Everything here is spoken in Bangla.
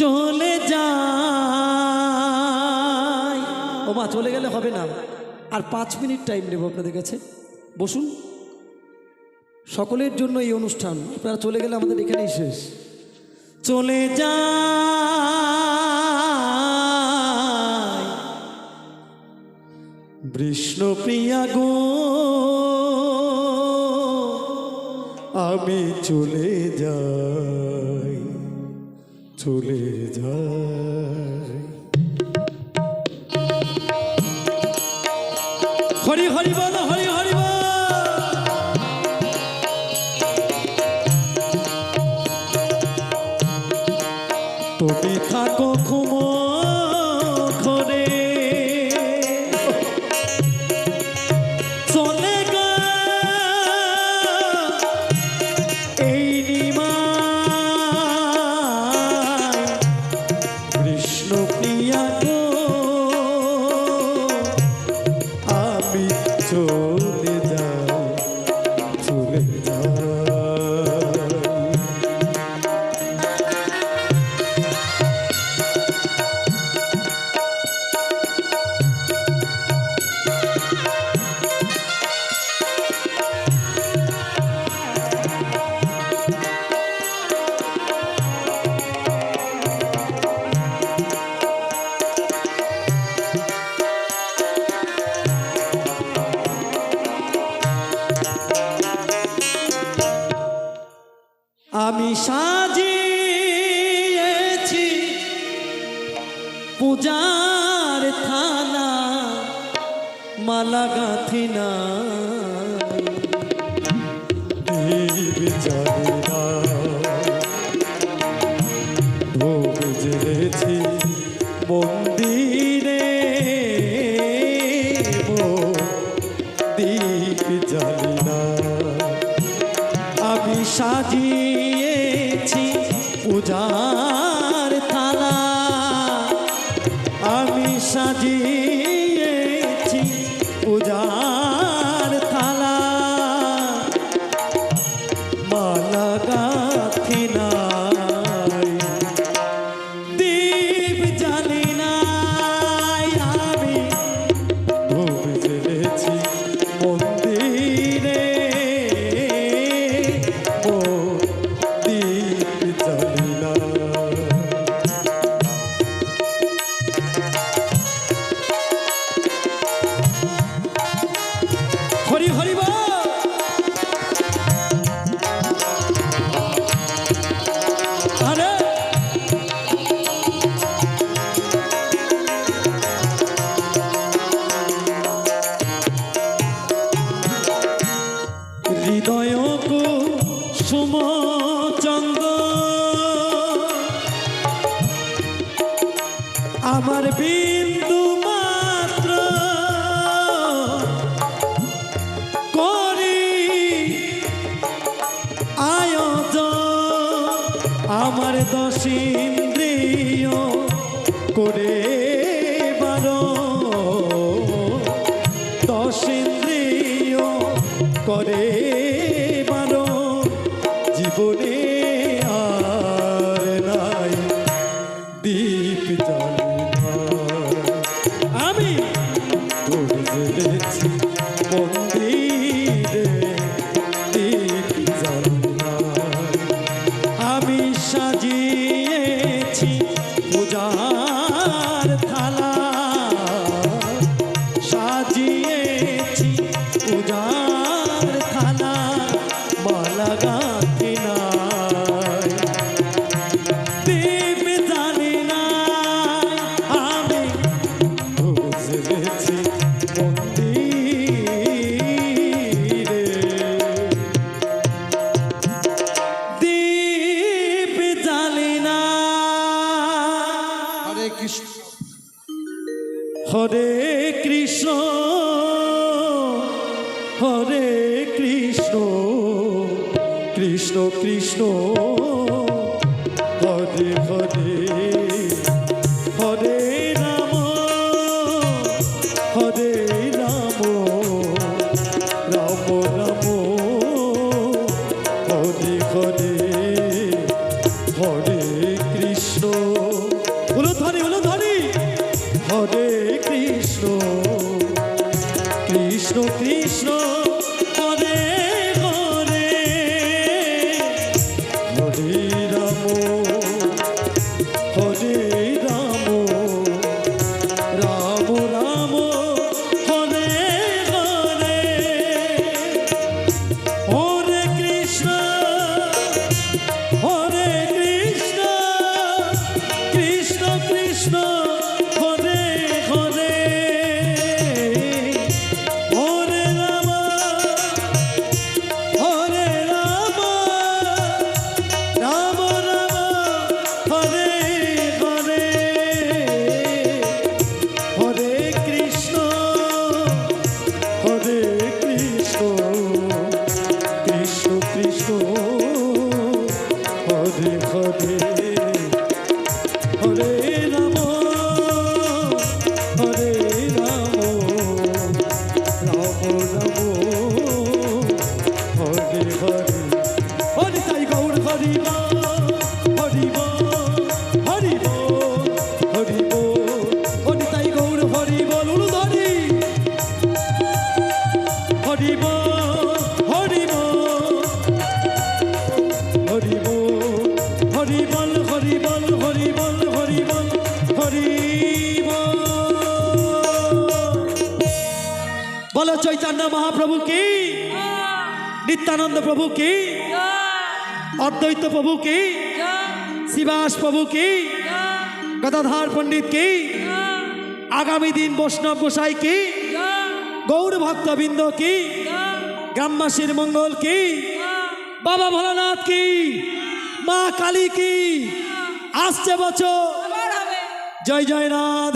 চলে যায়। ও মা, চলে গেলে হবে না, আর 5 মিনিট টাইম নেব আপনাদের কাছে। বসুন, সকলের জন্য এই অনুষ্ঠান, আপনারা চলে গেলে আমাদের এখানেই শেষ। চলে যায় বিষ্ণুপ্রিয়া গো, আমি চলে যাই, চলে যাই। হরি হরি বল, হরি হরি বল। তুমি থাকো ঘুম ঘরে, চলে গা এই নিমায় বিষ্ণুপ্রিয়া গো, আমি চলে যাই, চলে যাই। আমি সাজিয়েছি পূজার থালা, মালা গাঁথি না ধূপ জ্বেলেছি মন্দিরে, দীপ জ্বালি না। আমি সাজিয়েছি পূজার থালা, আমি সাজিয়েছি পূজার থালা, মালা গাঁথি নাই, দীপ জ্বালি নাই। আমি ধূপ জ্বেলেছি মন্দিরে, হরি হরি বল। আরে হৃদয় কুসুম চন্দ আমার বিন্দু মাত্র করি আয়োজন, আমার 10 ইন্দ্রিয় করে বারণ, 10 ইন্দ্রিয় করে বারণ, জীবনে আর নাই দীপ জ্বালি না। আমি ধূপ জ্বেলেছি মন্দিরে, দীপ জ্বালি না। আমি সাজিয়েছি পূজার থালা, সাজিয়েছি পূজার থালা, মালা গাঁথি নাই, দীপ জ্বালি নাই। আমি ধূপ জ্বেলেছি মন্দিরে, দীপ জ্বালি নাই। হরে কৃষ্ণ, হরে কৃষ্ণ, হরে কৃষ্ণ, কৃষ্ণ কৃষ্ণ হরে হরে, হরে রাম, হরে রাম, রাম রাম, হরে হরে, হরে কৃষ্ণ। চৈতন্য মহাপ্রভু কি, নিত্যানন্দ প্রভু কি, অদ্বৈত প্রভু কি, শিবাস প্রভু কি, গদাধর পণ্ডিত কি, আগামী দিন বৈষ্ণব গোসাই কি, গৌর ভক্তবৃন্দ কি, গ্রামবাসীর মঙ্গল কি, বাবা ভোলানাথ কি, মা কালী কি, আসছে বছর জয় জয়নাথ।